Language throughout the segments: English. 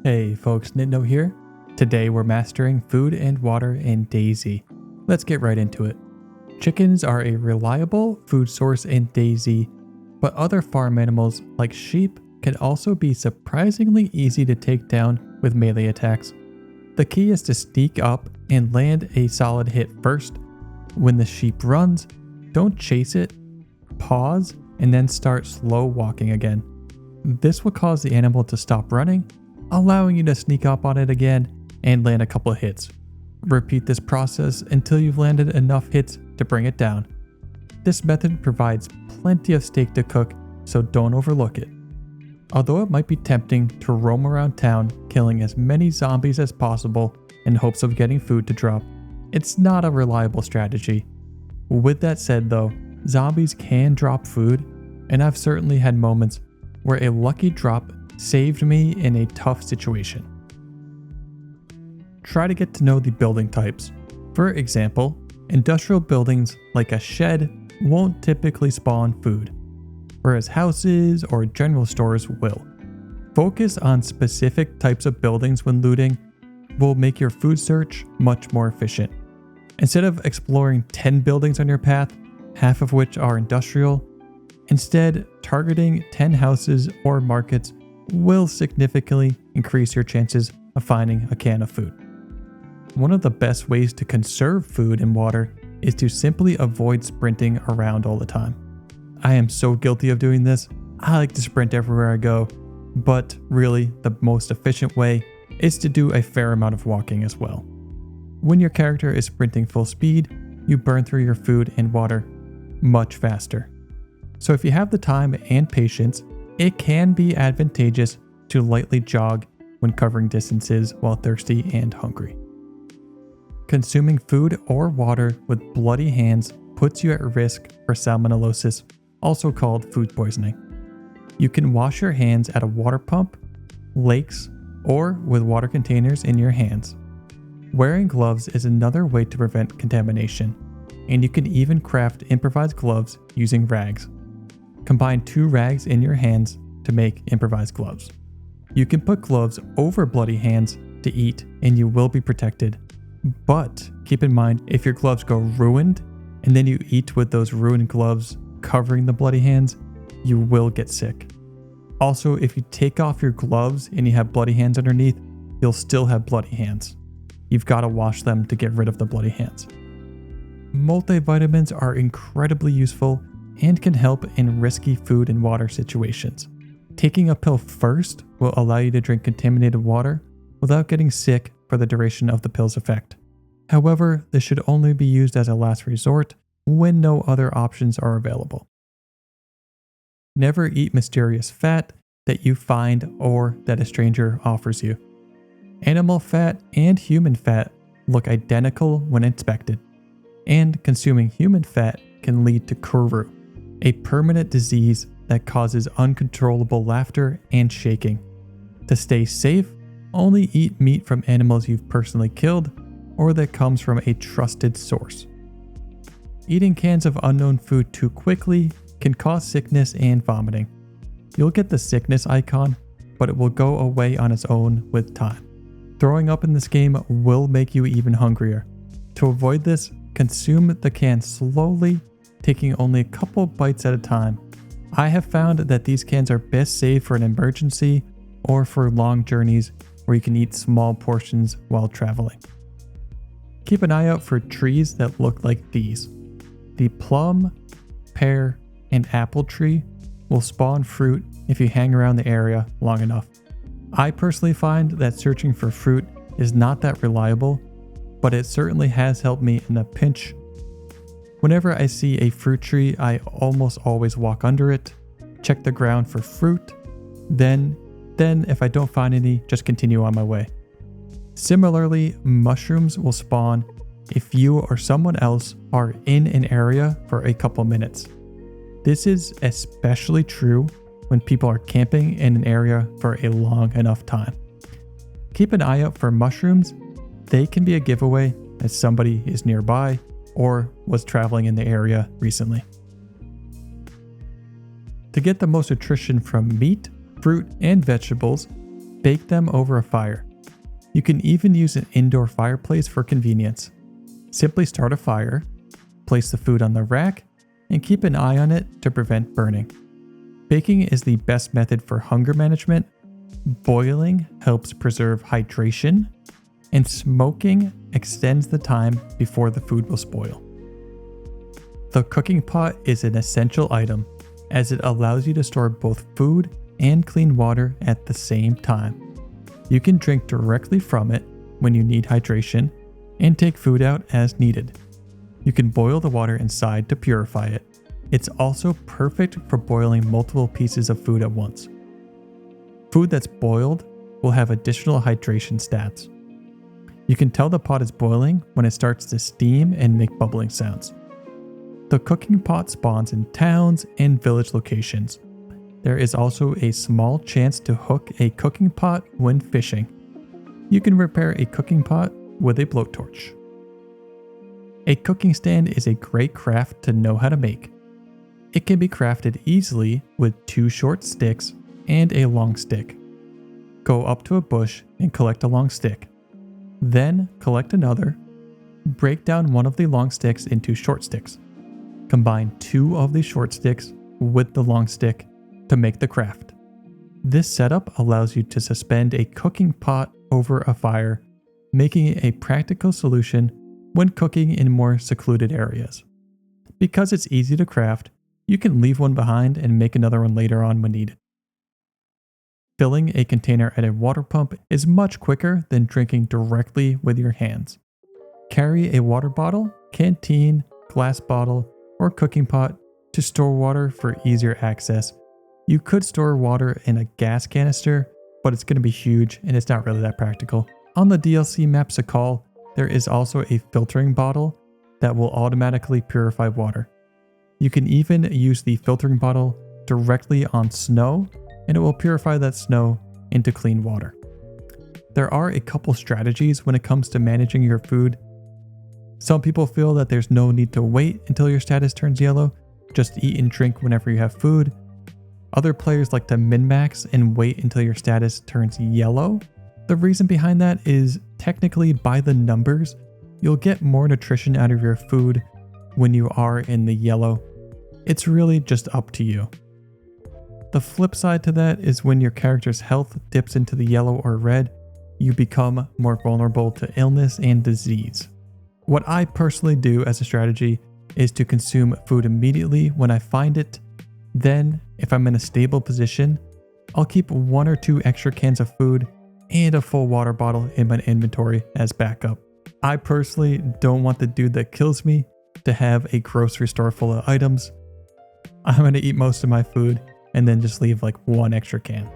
Hey folks, Nitno here. Today we're mastering food and water in DayZ. Let's get right into it. Chickens are a reliable food source in DayZ, but other farm animals like sheep can also be surprisingly easy to take down with melee attacks. The key is to sneak up and land a solid hit first. When the sheep runs, don't chase it, pause, and then start slow walking again. This will cause the animal to stop running, allowing you to sneak up on it again and land a couple of hits. Repeat this process until you've landed enough hits to bring it down. This method provides plenty of steak to cook, so don't overlook it. Although it might be tempting to roam around town killing as many zombies as possible in hopes of getting food to drop, it's not a reliable strategy. With that said though, zombies can drop food, and I've certainly had moments where a lucky drop saved me in a tough situation. Try to get to know the building types. For example, industrial buildings like a shed won't typically spawn food, whereas houses or general stores will. Focus on specific types of buildings when looting will make your food search much more efficient. Instead of exploring 10 buildings on your path, half of which are industrial, instead targeting 10 houses or markets will significantly increase your chances of finding a can of food. One of the best ways to conserve food and water is to simply avoid sprinting around all the time. I am so guilty of doing this. I like to sprint everywhere I go, but really the most efficient way is to do a fair amount of walking as well. When your character is sprinting full speed, you burn through your food and water much faster. So if you have the time and patience, it can be advantageous to lightly jog when covering distances while thirsty and hungry. Consuming food or water with bloody hands puts you at risk for salmonellosis, also called food poisoning. You can wash your hands at a water pump, lakes, or with water containers in your hands. Wearing gloves is another way to prevent contamination, and you can even craft improvised gloves using rags. Combine 2 rags in your hands to make improvised gloves. You can put gloves over bloody hands to eat and you will be protected. But keep in mind, if your gloves go ruined and then you eat with those ruined gloves covering the bloody hands, you will get sick. Also, if you take off your gloves and you have bloody hands underneath, you'll still have bloody hands. You've got to wash them to get rid of the bloody hands. Multivitamins are incredibly useful and can help in risky food and water situations. Taking a pill first will allow you to drink contaminated water without getting sick for the duration of the pill's effect. However, this should only be used as a last resort when no other options are available. Never eat mysterious fat that you find or that a stranger offers you. Animal fat and human fat look identical when inspected, and consuming human fat can lead to kuru, a permanent disease that causes uncontrollable laughter and shaking. To stay safe, only eat meat from animals you've personally killed or that comes from a trusted source. Eating cans of unknown food too quickly can cause sickness and vomiting. You'll get the sickness icon, but it will go away on its own with time. Throwing up in this game will make you even hungrier. To avoid this, consume the can slowly, taking only a couple bites at a time. I have found that these cans are best saved for an emergency or for long journeys where you can eat small portions while traveling. Keep an eye out for trees that look like these. The plum, pear, and apple tree will spawn fruit if you hang around the area long enough. I personally find that searching for fruit is not that reliable, but it certainly has helped me in a pinch. Whenever I see a fruit tree, I almost always walk under it, check the ground for fruit, then if I don't find any, just continue on my way. Similarly, mushrooms will spawn if you or someone else are in an area for a couple minutes. This is especially true when people are camping in an area for a long enough time. Keep an eye out for mushrooms. They can be a giveaway as somebody is nearby or was traveling in the area recently. To get the most nutrition from meat, fruit, and vegetables, Bake them over a fire. You can even use an indoor fireplace for convenience. Simply start a fire, place the food on the rack, and keep an eye on it to prevent burning. Baking is the best method for hunger management. Boiling helps preserve hydration, and smoking extends the time before the food will spoil. The cooking pot is an essential item as it allows you to store both food and clean water at the same time. You can drink directly from it when you need hydration and take food out as needed. You can boil the water inside to purify it. It's also perfect for boiling multiple pieces of food at once. Food that's boiled will have additional hydration stats. You can tell the pot is boiling when it starts to steam and make bubbling sounds. The cooking pot spawns in towns and village locations. There is also a small chance to hook a cooking pot when fishing. You can repair a cooking pot with a blowtorch. A cooking stand is a great craft to know how to make. It can be crafted easily with 2 short sticks and a long stick. Go up to a bush and collect a long stick. Then collect another. Break down one of the long sticks into short sticks. Combine 2 of the short sticks with the long stick to make the craft. This setup allows you to suspend a cooking pot over a fire, making it a practical solution when cooking in more secluded areas. Because it's easy to craft, you can leave one behind and make another one later on when needed. Filling a container at a water pump is much quicker than drinking directly with your hands. Carry a water bottle, canteen, glass bottle, or cooking pot to store water for easier access. You could store water in a gas canister, but it's going to be huge and it's not really that practical. On the DLC map Sakal, there is also a filtering bottle that will automatically purify water. You can even use the filtering bottle directly on snow and it will purify that snow into clean water. There are a couple strategies when it comes to managing your food. Some people feel that there's no need to wait until your status turns yellow, just eat and drink whenever you have food. Other players like to min-max and wait until your status turns yellow. The reason behind that is technically by the numbers, you'll get more nutrition out of your food when you are in the yellow. It's really just up to you. The flip side to that is when your character's health dips into the yellow or red, you become more vulnerable to illness and disease. What I personally do as a strategy is to consume food immediately when I find it. Then, if I'm in a stable position, I'll keep 1 or 2 extra cans of food and a full water bottle in my inventory as backup. I personally don't want the dude that kills me to have a grocery store full of items. I'm going to eat most of my food and then just leave like 1 extra can.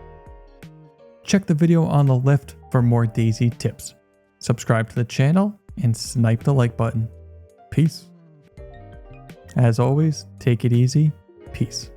Check the video on the left for more DayZ tips. Subscribe to the channel and snipe the like button. Peace. As always, take it easy. Peace.